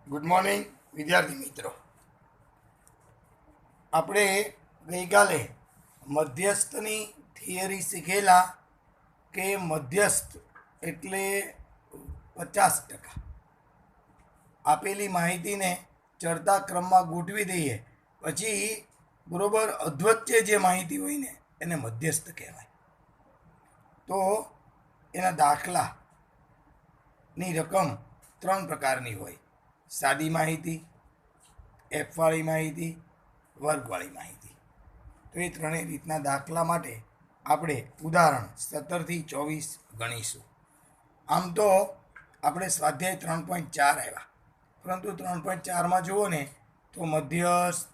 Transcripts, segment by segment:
Good morning વિદ્યાર્થી મિત્રો. આપણે ગઈકાલે મધ્યસ્થની થિયરી શીખેલા કે મધ્યસ્થ એટલે 50%. આપેલી માહિતીને ચડતા ક્રમમાં ગોઠવી દઈએ પછી બરોબર અધવચ્ચે જે માહિતી હોય ને એને મધ્યસ્થ કહેવાય. તો એના દાખલાની રકમ 3 પ્રકારની હોય: સાદી માહિતી, એફવાળી માહિતી, વર્ગવાળી માહિતી. તો એ ત્રણેય રીતના દાખલા માટે આપણે ઉદાહરણ 17 થી 24 ગણીશું. આમ તો આપણે સ્વાધ્યાય 3.4 આવ્યા, પરંતુ 3.4માં જુઓ ને તો મધ્યસ્થ,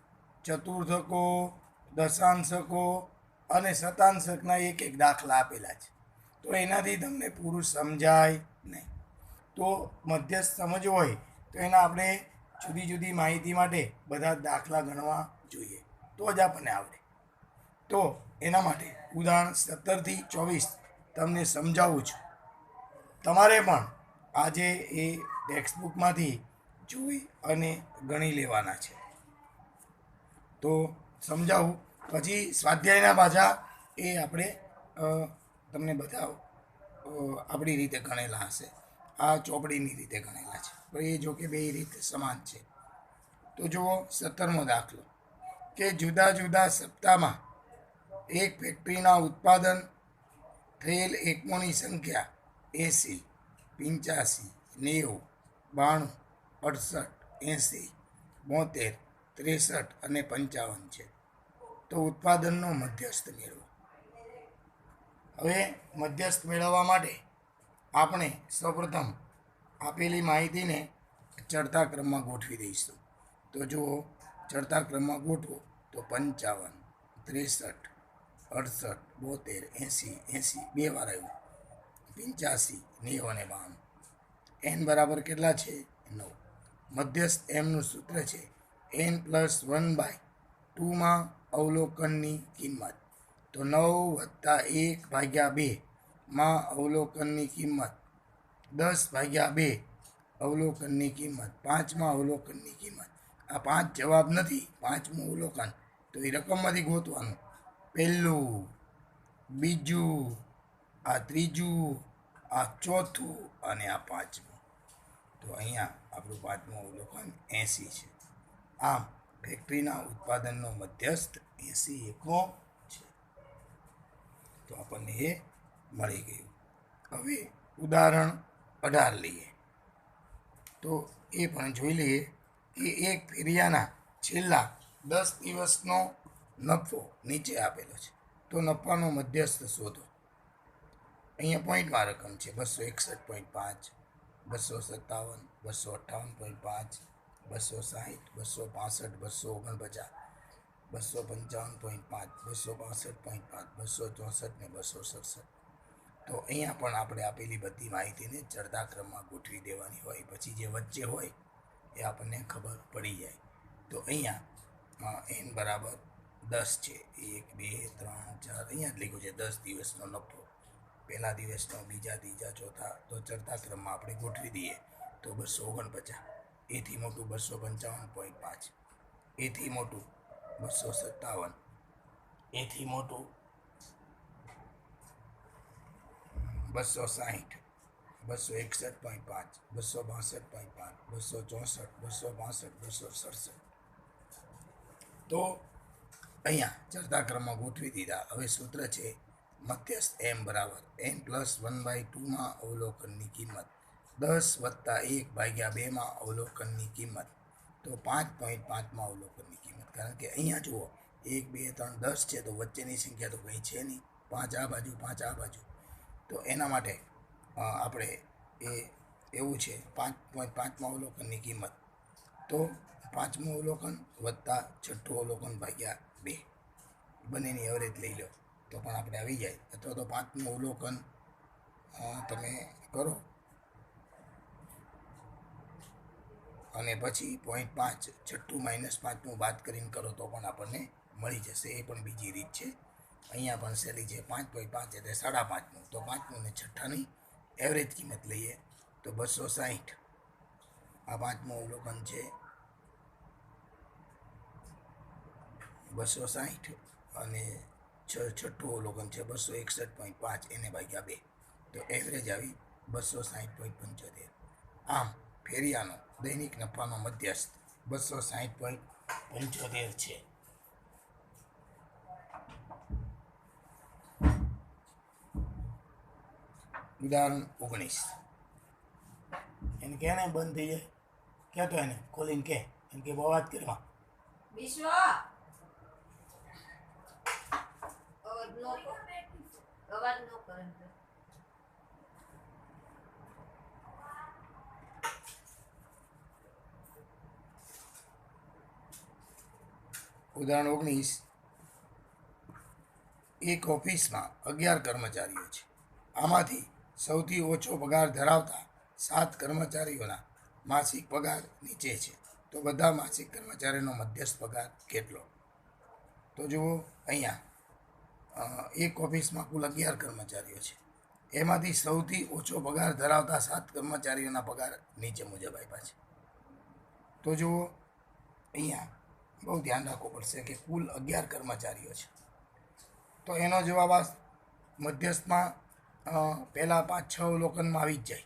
ચતુર્થકો, દશાંશકો અને શતાંશકના એક એક દાખલા આપેલા છે. તો એનાથી તમને પૂરું સમજાય નહીં. તો મધ્યસ્થ સમજવો હોય તો એના આપણે જુદી જુદી માહિતી માટે બધા દાખલા ગણવા જોઈએ, તો જ આપણને આવડે. તો એના માટે ઉદાહરણ 17 થી 24 તમને સમજાવું છું. તમારે પણ આજે એ ટેક્સ્ટબુકમાંથી જોઈ અને ગણી લેવાના છે. તો સમજાવું પછી સ્વાધ્યાયના પાછા એ આપણે તમને બધા આપણી રીતે ગણેલા હશે. આ ચોપડીની રીતે ગણેલા છે, તો એ જો કે બે રીતે સમાન છે. તો જુઓ 17મો દાખલો કે જુદા જુદા સપ્તાહમાં એક ફેક્ટરીના ઉત્પાદન થયેલ એકમોની સંખ્યા 80, 85, 90, 92, 68, 80, 72, 63 અને 55 છે. તો ઉત્પાદનનો મધ્યસ્થ મેળવો. હવે મધ્યસ્થ મેળવવા માટે આપણે સૌપ્રથમ આપેલી માહિતીને ચડતા ક્રમમાં ગોઠવી દઈશું. તો જુઓ, ચડતા ક્રમમાં ગોઠવો તો 55, 63, 68, 72, 80, 80 બે વાર આવ્યું, 85, 90 અને 92. n બરાબર કેટલા છે? 9. મધ્યસ્થ mનું સૂત્ર છે n+1/2માં અવલોકનની કિંમત. તો 9+1/2માં અવલોકનની કિંમત, 10/2 અવલોકનની કિંમત, 5માં અવલોકનની કિંમત. આ 5 જવાબ નથી, 5મું અવલોકન. તો એ રકમમાંથી ગોતવાનું. પહેલું, બીજું, આ ત્રીજું, આ ચોથું અને આ 5મું. તો અહીંયા આપણું 5મું અવલોકન 80 છે. આમ ફેક્ટરીના ઉત્પાદનનો મધ્યસ્થ 80 એકમો છે. તો આપણને એ મળી ગયું. હવે ઉદાહરણ 18 લઈએ. તો એ પણ જોઈ લઈએ કે એક ફેરિયાના છેલ્લા 10 દિવસનો નફો નીચે આપેલો છે. તો નફાનો મધ્યસ્થ શોધો. અહીંયા પોઈન્ટમાં રકમ છે 261.5, 257, 258.5, 260, 265, 249, 255.5, 265.5, 264 ને 267. તો અહીંયા પણ આપણે આપેલી બધી માહિતીને ચડતા ક્રમમાં ગોઠવી દેવાની હોય, પછી જે વચ્ચે હોય એ આપણને ખબર પડી જાય. તો અહીંયા n બરાબર 10 છે. 1, 2, 3, 4 અહીંયા જ લખ્યું છે 10 દિવસનો નફો. પહેલા દિવસનો, બીજા, ત્રીજા, ચોથા. તો ચડતા ક્રમમાં આપણે ગોઠવી દઈએ તો 249. એથી મોટું 255.5, એથી મોટું 257, એથી મોટું 260, 261.5, 262.5, 264, 265, 267. તો અહીંયા ચડતા ક્રમમાં ગોઠવી દીધા. હવે સૂત્ર છે મધ્યસ્થ m બરાબર n+1/2માં અવલોકનની કિંમત, 10+1/2માં અવલોકનની કિંમત. તો 5.5માં અવલોકનની કિંમત. કારણ કે અહીંયા જુઓ 1, 2, 3, 10 છે, તો વચ્ચેની સંખ્યા તો કંઈ છે નહીં. 5 આ બાજુ, 5 આ બાજુ. તો એના માટે આપણે એવું છે 5.5માં અવલોકનની કિંમત. તો 5મું અવલોકન વત્તા 6ઠ્ઠું અવલોકન ભાગ્યા 2, બંનેની એવરેજ લઈ લો તો પણ આપણે આવી જાય. અથવા તો 5મું અવલોકન તમે કરો અને પછી 0.5 છઠ્ઠું -5મું બાદ કરીને કરો તો પણ આપણને મળી જશે. એ પણ બીજી રીત છે. અહીંયા પણ સહેલી છે. 5.5 એટલે 5.5મું. તો 5મું ને છઠ્ઠાની એવરેજ કિંમત લઈએ તો 260. આ પાંચમું અવલોકન છે 260 અને છઠ્ઠું અવલોકન છે 261.5 એને ભાગ્યા 2, તો એવરેજ આવી 260.75. આમ ફેરિયાનો દૈનિક નફાનો મધ્યસ્થ 260.75 છે. ઉદાહરણ 19. એને કે ને બંધ થઈ જાય, કહેતો એને ખોલીને કે એમ કે બહુ વાત કરવા વિશ્વ અવાજ નો કરે. ઉદાહરણ 19. એક ઓફિસમાં 11 કર્મચારીઓ છે. આમાંથી સૌથી ઓછો પગાર ધરાવતા 7 કર્મચારીઓના માસિક પગાર નીચે છે, તો બધા માસિક કર્મચારીઓનો મધ્યસ્થ પગાર કેટલો? તો જુઓ અહીંયા એક ઓફિસમાં કુલ 11 કર્મચારીઓ છે. એમાંથી સૌથી ઓછો પગાર ધરાવતા 7 કર્મચારીઓના પગાર નીચે મુજબ આપ્યા છે. તો જુઓ અહીંયા બહુ ધ્યાન રાખવું પડશે કે કુલ 11 કર્મચારીઓ છે. તો એનો જવાબ આ મધ્યસ્થમાં પહેલાં 5-6 અવલોકનમાં આવી જ જાય.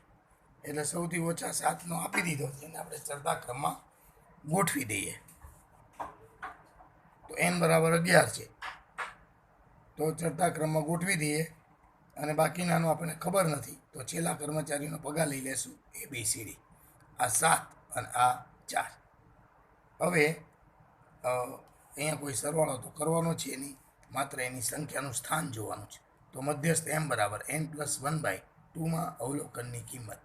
એટલે સૌથી ઓછા 7નો આપી દીધો છે અને આપણે ચડતા ક્રમમાં ગોઠવી દઈએ. તો n બરાબર 11 છે, તો ચડતા ક્રમમાં ગોઠવી દઈએ અને બાકીનાનો આપણને ખબર નથી, તો છેલ્લા કર્મચારીનો પગાર લઈ લેશું ABCD. આ 7 અને આ 4. હવે અહીંયા કોઈ સરવાળો તો કરવાનો છે નહીં, માત્ર એની સંખ્યાનું સ્થાન જોવાનું છે. તો મધ્યસ્થ m બરાબર n+1/2માં અવલોકનની કિંમત,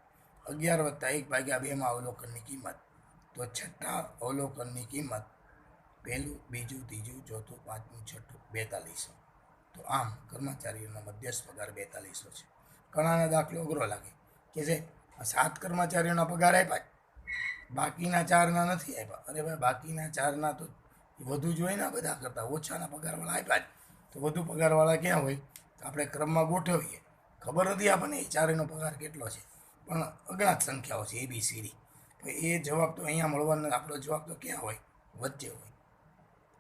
11 + 1/2માં અવલોકનની કિંમત. તો છઠ્ઠા અવલોકનની કિંમત પહેલું, બીજું, ત્રીજું, ચોથું, પાંચમું, છઠ્ઠું 4200. તો આમ કર્મચારીઓનો મધ્યસ્થ પગાર 4200 છે. ઘણાને દાખલો અઘરો લાગે કે જે 7 કર્મચારીઓના પગાર આપ્યા, બાકીના 4ના નથી આપ્યા. અરે ભાઈ, બાકીના 4ના તો વધુ જ હોય ને, બધા કરતાં ઓછાના પગારવાળા આપ્યા જ, તો વધુ પગારવાળા ક્યાં હોય? આપણે ક્રમમાં ગોઠવીએ. ખબર નથી આપણને એ ચારેયનો પગાર કેટલો છે, પણ અજ્ઞાત સંખ્યાઓ છે ABCD. તો એ જવાબ તો અહીંયા મળવાનો, આપણો જવાબ તો ક્યાં હોય? વચ્ચે હોય.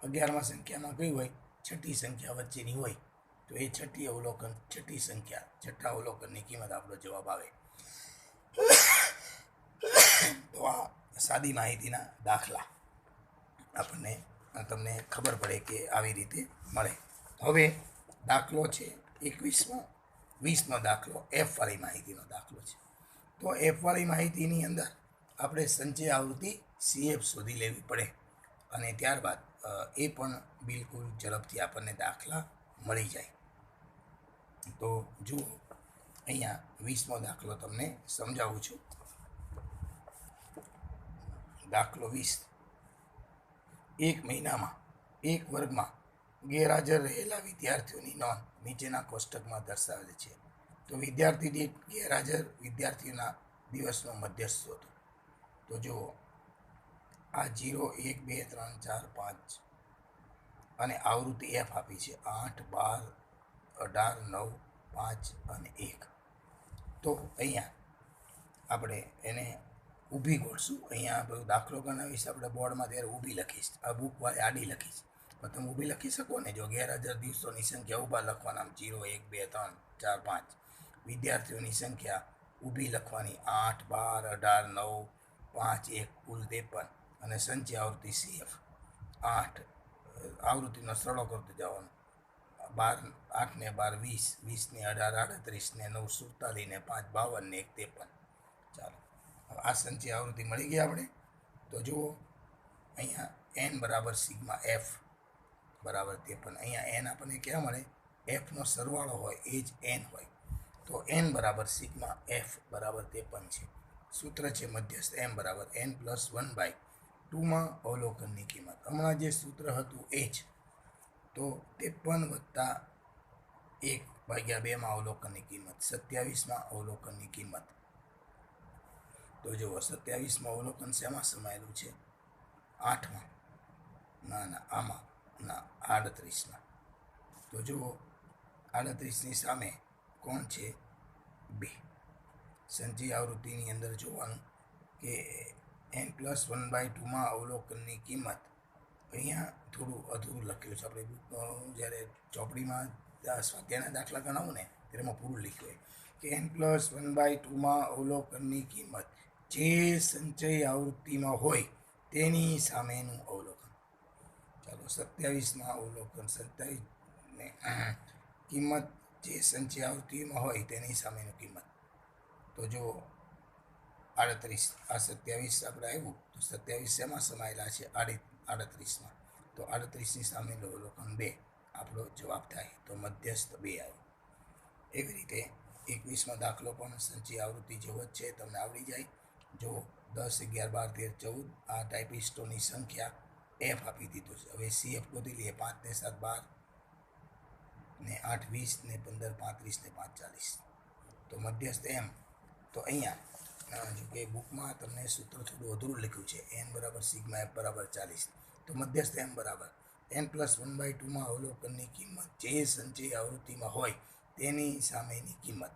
11મા સંખ્યામાં કઈ હોય? છઠ્ઠી સંખ્યા વચ્ચેની હોય. તો એ છઠ્ઠી સંખ્યા, છઠ્ઠા અવલોકનની કિંમત આપણો જવાબ આવે. તો આ સાદી માહિતીના દાખલા આપણને તમને ખબર પડે કે આવી રીતે મળે. હવે દાખલો છે 20મો દાખલો F વાળી માહિતીનો દાખલો છે. તો F વાળી માહિતીની અંદર આપણે સંચય આવૃત્તિ CF શોધી લેવી પડે અને ત્યારબાદ એ પણ બિલકુલ ઝડપથી આપણને દાખલા મળી જાય. તો જુઓ અહીંયા 20મો દાખલો તમને સમજાવું છું. દાખલો 20. એક મહિનામાં એક વર્ગમાં ગેરહાજર રહેલા વિદ્યાર્થીઓની નોંધ નીચેના કોષ્ટકમાં દર્શાવેલ છે. તો વિદ્યાર્થી દીઠ ગેરહાજર વિદ્યાર્થીઓના દિવસનો મધ્યસ્થ શોધો. તો જુઓ આ 0, 1, 2, 3, 4, 5 અને આવૃત્તિ F આપી છે 8, 12, 18, 9, 5 અને 1. તો અહીંયા આપણે એને ઊભી ગોઠશું. અહીંયા બધું દાખલો ગણાવીશ આપણે બોર્ડમાં, ત્યારે ઊભી લખીશ. આ બુકવાળી આડી લખીશ, પણ તમે ઊભી લખી શકો ને. જો ગેરહાજર દિવસોની સંખ્યા ઊભા લખવાના, 0, 1, 2, 3, 4, 5. વિદ્યાર્થીઓની સંખ્યા ઊભી લખવાની 8, 12, 18, 9, 5, 1 કુલ 53. અને સંચય આવૃત્તિ CF 8. આવૃત્તિનો સરળો કરતો જવાનો. 12, 8 ને 12, 20, 20 ને 18, 38 ને 9, 47 ને 5, 52 ને 1, 53. ચાલો, આ સંચય આવૃત્તિ મળી ગઈ આપણે. તો જુઓ અહીંયા n બરાબર સિગ્મા F બરાબર 53. અહીંયા n આપણને ક્યાં મળે? Fનો સરવાળો હોય એ જ n હોય. તો n બરાબર સિગ્મા F બરાબર 53 છે. સૂત્ર છે મધ્યસ્થ m બરાબર n+1/2માં અવલોકનની કિંમત. હમણાં જે સૂત્ર હતું એ જ. તો 53 + 1/2માં અવલોકનની કિંમત, 27માં અવલોકનની કિંમત. તો જુઓ 27માં અવલોકન શેમાં સમાયેલું છે? 8માં. ના, આમાં ના, 38માં. તો જુઓ 38ની સામે કોણ છે? 2. સંચય આવૃત્તિની અંદર જોવાનું કે n પ્લસ 1/2માં અવલોકનની કિંમત અહીંયા થોડું અધૂરું લખ્યું છે. આપણે જ્યારે ચોપડીમાં સ્વાધ્યાયના દાખલા ગણાવું ને ત્યારે એમાં પૂરું લખ્યું હોય કે n પ્લસ 1/2માં અવલોકનની કિંમત જે સંચય આવૃત્તિમાં હોય તેની સામેનું અવલોકન. ચાલો 27માં અવલોકન 27 ને કિંમત જે સંચય આવૃત્તિમાં હોય તેની સામેનું કિંમત. તો જો 38 આ 27 આપણે આવ્યું તો 27 શેમાં સમાયેલા છે 38માં, તો 38ની સામેનું અવલોકન 2 આપણો જવાબ થાય. તો મધ્યસ્થ 2 આવ્યો. એવી રીતે 21માં દાખલો પણ સંચય આવૃત્તિ જેવો જ છે, તમને આવડી જાય. જો 10, 11, 12, 13, 14 આ ટાઈપિસ્ટોની સંખ્યા f આપી દીધું છે. હવે CF ગોતી લઈએ. 5 ને 7 12 ને 8 20 ને 15 35 ને 5 40. તો મધ્યસ્થ m. તો અહીંયા જો કે બુકમાં તમને સૂત્ર થોડું અધૂરું લખ્યું છે, n બરાબર સિગ્મા f બરાબર 40. તો મધ્યસ્થ m બરાબર n પ્લસ 1/2માં અવલોકનની કિંમત જે સંચય આવૃત્તિમાં હોય તેની સામેની કિંમત.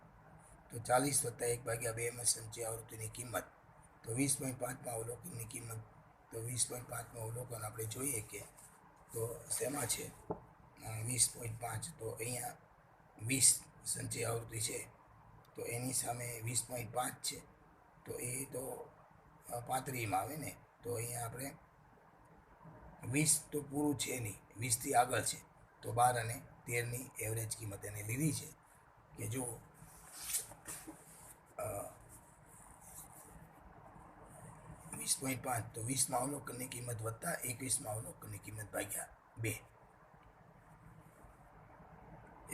તો 40 વત્તા 1/2માં સંચય આવૃત્તિની કિંમત. તો 20.5માં અવલોકનની કિંમત. તો 20.5માં અવલોકન આપણે જોઈએ કે તો શેમાં છે 20.5. તો અહીંયા 20 સંચય આવૃત્તિ છે, તો એની સામે 20.5 છે, તો એ તો 35માં આવે ને. તો અહીંયા આપણે 20 તો પૂરું છે નહીં, 20થી આગળ છે. તો 12 અને 13ની એવરેજ કિંમત એને લીધી છે કે જો 20.5 તો 20માં અવલોકનની કિંમત વત્તા 21માં અવલોકનની કિંમત ભાગ્યા 2.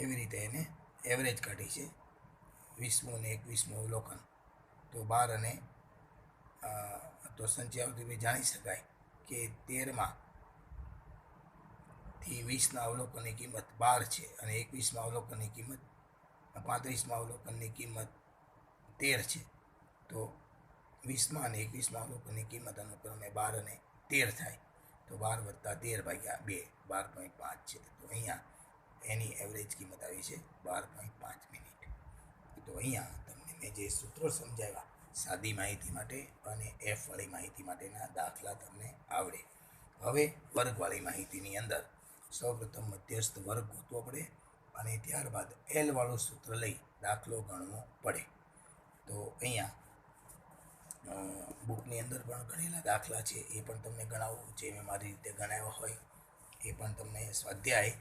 એવી રીતે એને એવરેજ કાઢી છે 20મું અને 21મું અવલોકન. તો 12 અને તો સંચય આવૃત્તિ જાણી શકાય કે 13માં થી 20ના અવલોકનની કિંમત 12 છે અને 21માં અવલોકનની કિંમત 35માં અવલોકનની કિંમત 13 છે. તો 20માં અને 21માં અવલોકનની કિંમત અનુક્રમે 12 અને 13 થાય. તો 12 વત્તા 13 ભાગ્યા 2 12.5 છે. તો અહીંયા એની એવરેજ કિંમત આવી છે 12.5 મિનિટ. તો અહીંયા તમને મેં જે સૂત્રો સમજાવ્યા સાદી માહિતી માટે અને એફવાળી માહિતી માટેના દાખલા તમને આવડે. હવે વર્ગવાળી માહિતીની અંદર સૌપ્રથમ મધ્યસ્થ વર્ગ ગોતવો પડે અને ત્યારબાદ એલવાળું સૂત્ર લઈ દાખલો ગણવો પડે. તો અહીંયા બુકની અંદર પણ ગણેલા દાખલા છે, એ પણ તમને ગણાવું, જે મેં મારી રીતે ગણાવ્યા હોય એ પણ તમને સ્વાધ્યાય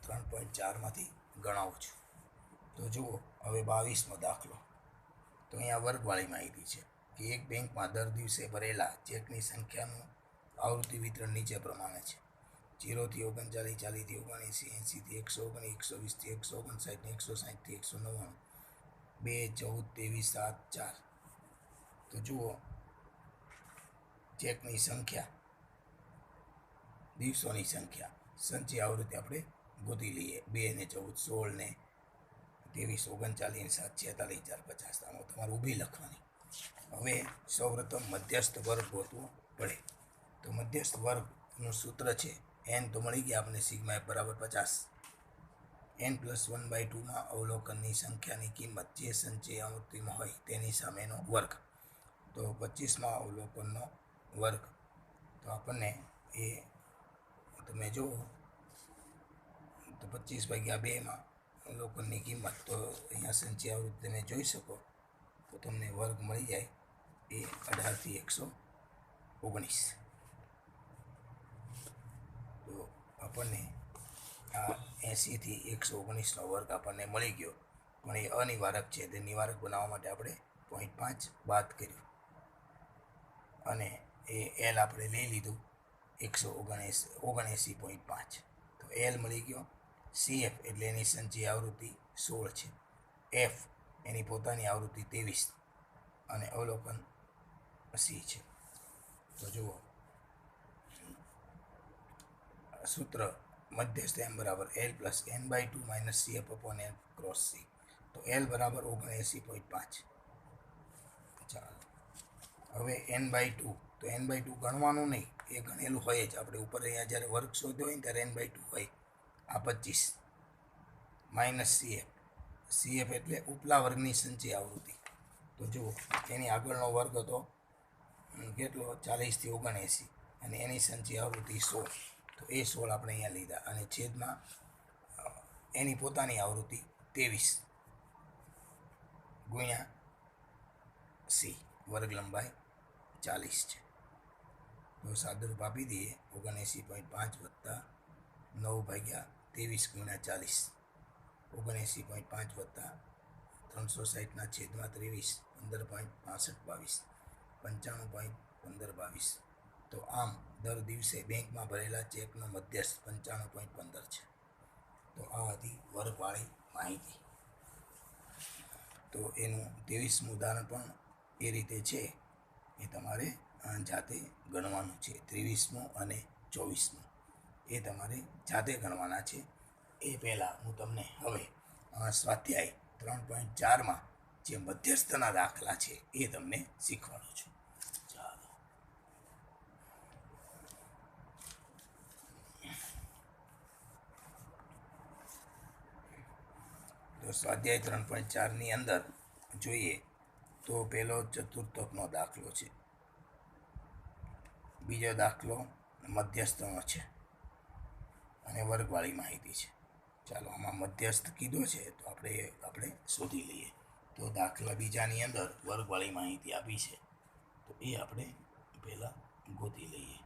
3.4માંથી ગણાવું છું. તો જુઓ હવે 22મો દાખલો. તો અહીંયા વર્ગવાળી માહિતી છે કે એક બેંકમાં દર દિવસે ભરેલા ચેકની સંખ્યાનું આવૃત્તિ વિતરણ નીચે પ્રમાણે છે: 0 થી 39, 40 થી 79, 80 થી 119, 120 થી 159, 160 થી 199, 2, 14, 23, 7, 4. તો જુઓ ચેકની સંખ્યા, દિવસોની સંખ્યા, સંચય આવૃત્તિ આપણે ગોતી લઈએ. 2 ને 14, 16 ને 23, 39, 7, 46, 4, 50. આમાં તમારે ઊભી લખવાની. હવે સૌપ્રથમ મધ્યસ્થ વર્ગ ગોતવો પડે. તો મધ્યસ્થ વર્ગનું સૂત્ર છે n. તો મળી ગયા આપણે સિગ્મા f બરાબર 50. n પ્લસ 1/2માં અવલોકનની સંખ્યાની કિંમત જે સંચય આવૃત્તિમાં હોય તેની સામેનો વર્ગ. તો 25માં અવલોકનનો વર્ગ. તો આપણને એ તમે જુઓ તો 25/2માં અવલોકનની કિંમત. તો અહીંયા સંચય આવૃત્તિ તમે જોઈ શકો તો તમને વર્ગ મળી જાય એ 18 થી 119. તો આપણને આ 80 થી 119નો વર્ગ આપણને મળી ગયો, પણ એ અનિવારક છે. તે નિવારક બનાવવા માટે આપણે 0.5 બાદ કર્યું અને એ એલ આપણે લઈ લીધું 179.5. તો એલ મળી ગયો. CF એટલે એની સંચય આવૃત્તિ 16 છે, F એની પોતાની આવૃત્તિ 23 અને અવલોકન C છે. તો જુઓ સૂત્ર મધ્યસ્થ m બરાબર L plus n/2 minus CF upon n cross C. તો L બરાબર 79.5. ચાલો હવે n/2. તો n/2 ગણવાનું નહીં, એ ગણેલું હોય જ. આપણે ઉપર અહીંયા જ્યારે વર્ગ શોધ્યો હોય ને ત્યારે n/2 હોય. આ 25 માઇનસ CF એટલે ઉપલા વર્ગની સંચય આવૃત્તિ. તો જુઓ એની આગળનો વર્ગ હતો કેટલો 40 થી 79 અને એની સંચય આવૃત્તિ 16, તો એ 16 આપણે અહીંયા લીધા અને છેદમાં એની પોતાની આવૃત્તિ 23 ગુણ્યા સી, વર્ગ લંબાઈ 40 છે. તો સાદુરૂપ આપી દઈએ 79.5 વત્તા 9/23 ગુણ્યા 40, 79.5 વત્તા 360 છેદમાં 23, 15.6522, 95.1522. તો આમ દર દિવસે બેંકમાં ભરેલા ચેકનો મધ્યસ્થ 95.15 છે. તો આ હતી વર્ગવાળી માહિતી. તો એનું 23મું ઉદાહરણ પણ એ રીતે છે, એ તમારે જાતે ગણવાનું છે. 23મું અને 24મું એ તમારે જાતે ગણવાના છે. એ પહેલાં હું તમને હવે સ્વાધ્યાય 3.4માં જે મધ્યસ્થના દાખલા છે એ તમને શીખવાડું છું. ચાલો. તો સ્વાધ્યાય 3.4ની અંદર જોઈએ તો પહેલો ચતુર્થકનો દાખલો છે, બીજો દાખલો મધ્યસ્થનો છે અને વર્ગવાળી માહિતી છે. ચાલો, આમાં મધ્યસ્થ કીધો છે તો આપણે શોધી લઈએ. તો દાખલા બીજાની અંદર વર્ગવાળી માહિતી આપી છે, તો એ આપણે પહેલાં ગોતી લઈએ.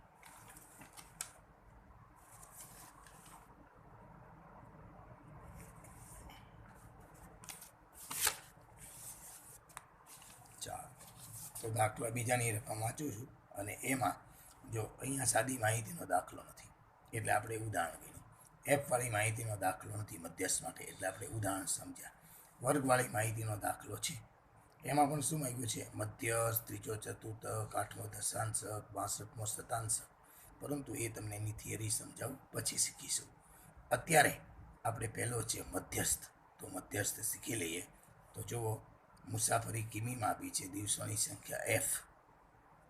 ચાલો, તો દાખલા બીજાની રકમ વાંચું છું અને એમાં જો અહીંયા સાદી માહિતીનો દાખલો નથી એટલે આપણે ઉદાહરણ ગણ્યું. એફવાળી માહિતીનો દાખલો નથી મધ્યસ્થ માટે એટલે આપણે ઉદાહરણ સમજ્યા. વર્ગવાળી માહિતીનો દાખલો છે, એમાં પણ શું માંગ્યું છે? મધ્યસ્થ, ત્રીજો ચતુર્થક, 8મો દશાંશક, 62મો શતાંશક. પરંતુ એ તમને એની થિયરી સમજાવું પછી શીખીશું. અત્યારે આપણે પહેલો છે મધ્યસ્થ. તો મધ્યસ્થ શીખી લઈએ. તો જુઓ, મુસાફરી કિમીમાં આપી છે, દિવસોની સંખ્યા એફ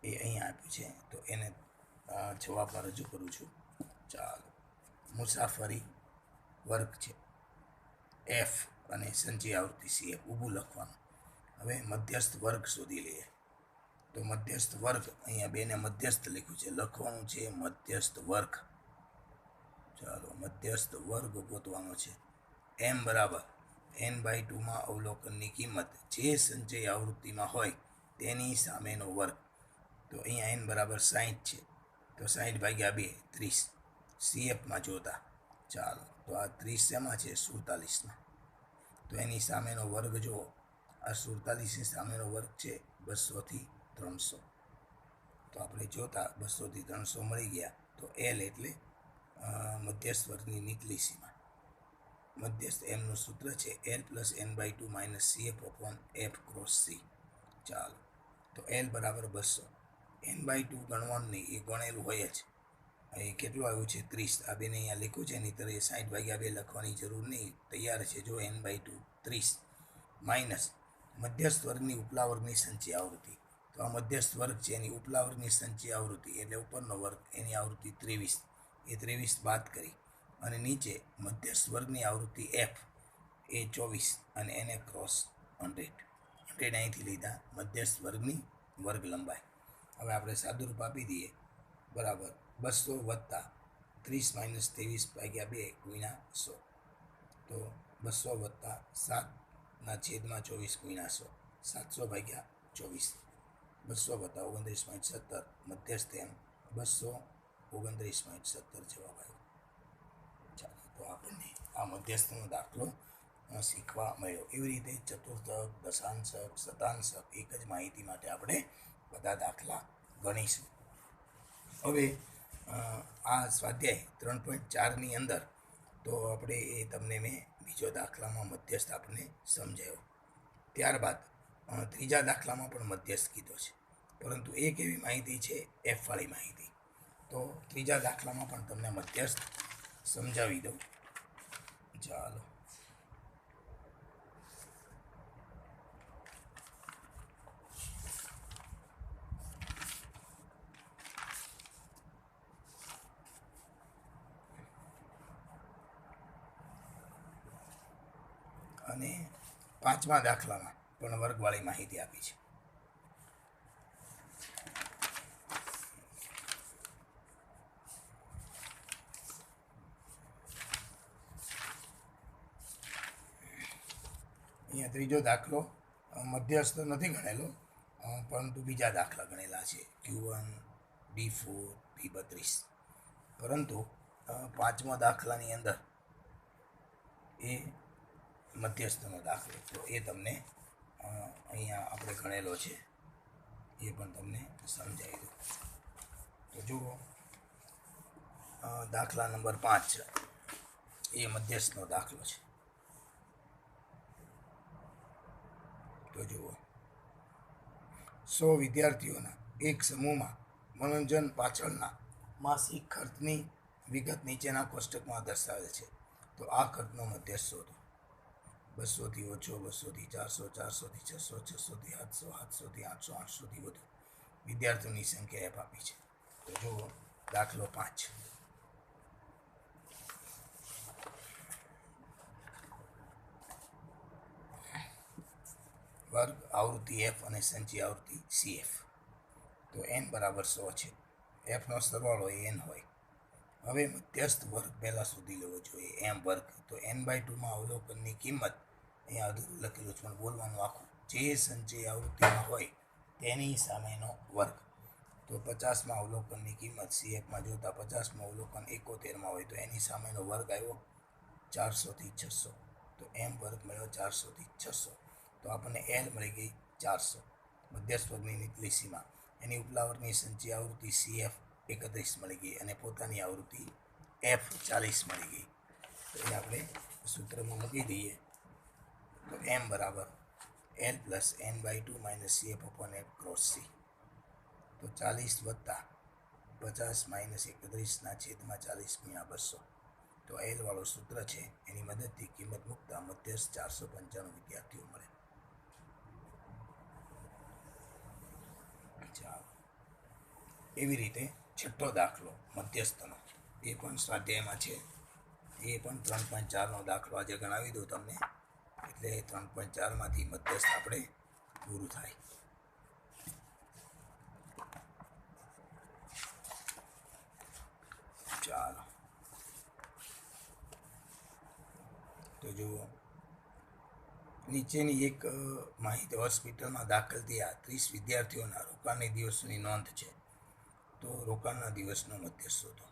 એ અહીંયા આપ્યું છે, તો એને જવાબમાં રજૂ કરું છું. ચાલો, મુસાફરી વર્ગ છે એફ અને સંચય આવૃત્તિ સી એફ, ઊભું લખવાનું. હવે મધ્યસ્થ વર્ગ શોધી લઈએ. તો મધ્યસ્થ વર્ગ અહીંયા બેને મધ્યસ્થ લખ્યું છે, લખવાનું છે મધ્યસ્થ વર્ગ. ચાલો, મધ્યસ્થ વર્ગ ગોતવાનો છે. એમ બરાબર n/2માં અવલોકનની કિંમત જે સંચય આવૃત્તિમાં હોય તેની સામેનો વર્ગ. તો અહીંયા n બરાબર 60 છે, તો 60/2 30 CFમાં જોતા. ચાલો, તો આ 30 શેમાં છે? 47માં. તો એની સામેનો વર્ગ જુઓ, આ 47ની સામેનો વર્ગ છે 200 થી 300. તો આપણે જોતા 200 થી 300 મળી ગયા. તો L એટલે મધ્યસ્થ વર્ગની નીચલી સીમા. મધ્યસ્થ એમનું સૂત્ર છે L + n/2 - CF/F × C. ચાલો, તો L બરાબર 200. n/2 ગણવાનું નહીં, એ ગણેલું હોય જ. એ કેટલું આવ્યું છે? 30. આ બેને અહીંયા લખ્યું છે, નહીં તો 60/2 લખવાની જરૂર નહીં, તૈયાર છે. જો n/2 30 માઇનસ મધ્યસ્થ વર્ગની ઉપલા વર્ગની સંચય આવૃત્તિ. તો આ મધ્યસ્થ વર્ગ છે, એની ઉપલા વર્ગની સંચય આવૃત્તિ એટલે ઉપરનો વર્ગ, એની આવૃત્તિ 23. એ 23 બાદ કરી અને નીચે મધ્યસ્થ વર્ગની આવૃત્તિ એફ એ 24 અને એને ક્રોસ 100 અહીંથી લીધા મધ્યસ્થ વર્ગની વર્ગ લંબાઈ. હવે આપણે સાદુરૂપ આપી દઈએ. બરાબર 200 + 30 - 23/2 ગુણ્યા 100. તો 200 + 7/24 ગુણ્યા 100, 700/24. 200 + 29.17 મધ્યસ્થ એમ 229.17 જવાબ આવ્યો. ચાલો, તો આપણને આ મધ્યસ્થનો દાખલો શીખવા મળ્યો. એવી રીતે ચતુર્થક, દશાંશક, શતાંશક એક જ માહિતી માટે આપણે બધા દાખલા ગણીશું. હવે આ સ્વાધ્યાય 3.4ની અંદર તો આપણે એ તમને મેં બીજો દાખલામાં મધ્યસ્થ આપણને સમજાયો. ત્યારબાદ ત્રીજા દાખલામાં પણ મધ્યસ્થ કીધો છે, પરંતુ એક એવી માહિતી છે એફવાળી માહિતી. તો ત્રીજા દાખલામાં પણ તમને મધ્યસ્થ સમજાવી દઉં. ચાલો, અને પાંચમા દાખલામાં પણ વર્ગવાળી માહિતી આપી છે. ત્રીજો દાખલો મધ્યસ્થ નથી ગણેલો, પરંતુ બીજા દાખલા ગણેલા છે Q1, D4, P32. પરંતુ પાંચમા દાખલાની અંદર એ મધ્યસ્થનો દાખલો, તો એ તમને અહીંયા આપણે ગણેલો છે, એ પણ તમને સમજાવી દઉં. તો જુઓ, દાખલા નંબર 5 એ મધ્યસ્થનો દાખલો છે. તો જુઓ, 100 વિદ્યાર્થીઓના એક સમૂહમાં મનોરંજન પાછળના માસિક ખર્ચની વિગત નીચેના કોષ્ટકમાં દર્શાવેલ છે. તો આ ખર્ચનો મધ્યસ્થ શોધો. 200થી ઓછો, 200થી 400, 400થી 600, 600થી 700, 700થી 800, 800થી વધુ વિદ્યાર્થીઓની સંખ્યા એફ આપી છે. તો જુઓ, દાખલો 5. વર્ગ આવૃત્તિ એફ અને સંચય આવૃત્તિ CF. તો n બરાબર 100 છે. એફનો સરવાળો એ n હોય. હવે મધ્યસ્થ વર્ગ પહેલાં શોધી લેવો જોઈએ, m વર્ગ. તો n/2માં અવલોકનની કિંમત, અહીંયા અધૂરું લખેલું છે પણ બોલવાનું આખું, જે સંચય આવૃત્તિમાં હોય તેની સામેનો વર્ગ. તો 50માં અવલોકનની કિંમત CFમાં જોતા 50માં અવલોકન 71માં હોય, તો એની સામેનો વર્ગ આવ્યો 400થી 600. તો m વર્ગ મળ્યો 400થી 600. તો આપણને L મળી ગઈ 400. મધ્યસ્થ વર્ગની નીચલી સીમા, એની ઉપલા વર્ગની સંચય આવૃત્તિ CF 31 મળી ગઈ અને પોતાની આવૃત્તિ F 40 મળી ગઈ. તો એ આપણે સૂત્રમાં મૂકી દઈએ. તો m બરાબર L plus n/2 minus CF/F cross C. તો 40 વત્તા 50 માઇનસ 31 છેદમાં 40 ગુણ્યા 200. તો L વાળું સૂત્ર છે, એની મદદથી કિંમત મૂકતા મધ્યસ્થ 495 વિદ્યાર્થીઓ મળે. ચાલો, એવી રીતે છઠ્ઠો દાખલો મધ્યસ્થનો, એ પણ સ્વાધ્યાયમાં છે. એ પણ 3.4નો દાખલો આજે ગણાવી દઉં તમને, એટલે 3.4માંથી મધ્યસ્થ આપણે પૂરું થાય. ચાલો, તો જુઓ, નીચેની એક માહિતી, હોસ્પિટલમાં દાખલ થયા 30 વિદ્યાર્થીઓના રોકાણની દિવસોની નોંધ છે. તો રોકાણના દિવસનો મધ્યસ્થ શોધો.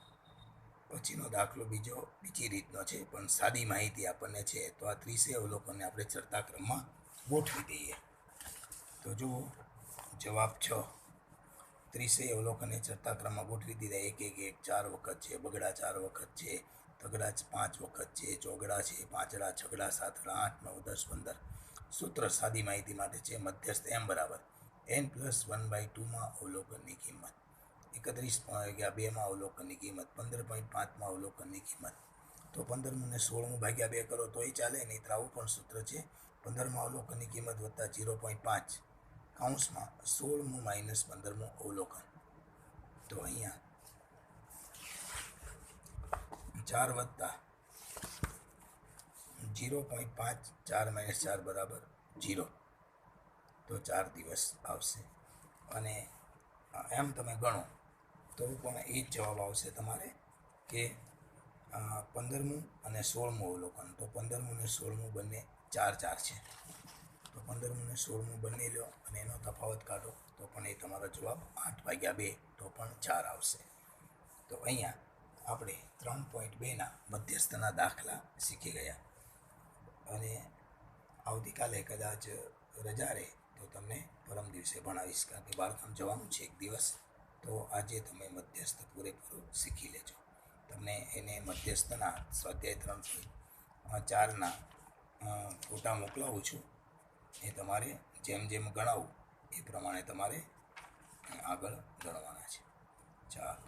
પછીનો દાખલો બીજી રીતનો છે, પણ સાદી માહિતી આપણને છે. તો આ 30 અવલોકનને આપણે ચડતા ક્રમમાં ગોઠવી દઈએ. તો જુઓ, જવાબ 6. 30 અવલોકનને ચડતા ક્રમમાં ગોઠવી દીધા. 1 1 1 4 વખત છે, બગડા 4 વખત છે, તગડા 5 વખત છે, ચોગડા છે, પાંચડા, છગડા, સાતડા, 8 9 10 15. સૂત્ર સાદી માહિતી માટે છે. મધ્યસ્થ m બરાબર n પ્લસ 1/2માં અવલોકનની કિંમત, 31.2માં અવલોકનની કિંમત, 15.5માં અવલોકનની કિંમત. તો 15મું ને 16મું ભાગ્યા 2 કરો તો એ ચાલે, નહીં તો આવું પણ સૂત્ર છે. 15માં અવલોકનની કિંમત વત્તા 0.5 કૌંસમાં 16મું માઇનસ 15મું અવલોકન. તો અહીંયા 4 વત્તા 0.5, 4 માઇનસ 4 બરાબર 0. તો 4 દિવસ આવશે. અને એમ તમે ગણો તો પણ એ જ જવાબ આવશે તમારે કે 15મું અને 16મું અવલોકન. તો 15મું ને 16મું બંને 4 4 છે. તો 15મું ને 16મું બંને લો અને એનો તફાવત કાઢો તો પણ એ તમારો જવાબ 8/2, તો પણ 4 આવશે. તો અહીંયા આપણે 3.2ના મધ્યસ્થના દાખલા શીખી ગયા. અને આવતીકાલે કદાચ રજા રહે તો તમને પરમ દિવસે ભણાવીશ, કારણ કે બહારગામ જવાનું છે એક દિવસ. તો આજે તમે મધ્યસ્થ પૂરેપૂરું શીખી લેજો. તમને એને મધ્યસ્થના સ્વાધ્યાય 3.4ના ફોટા મોકલાવું છું. એ તમારે જેમ જેમ ગણાવું એ પ્રમાણે તમારે આગળ ગણવાના છે. ચાલો.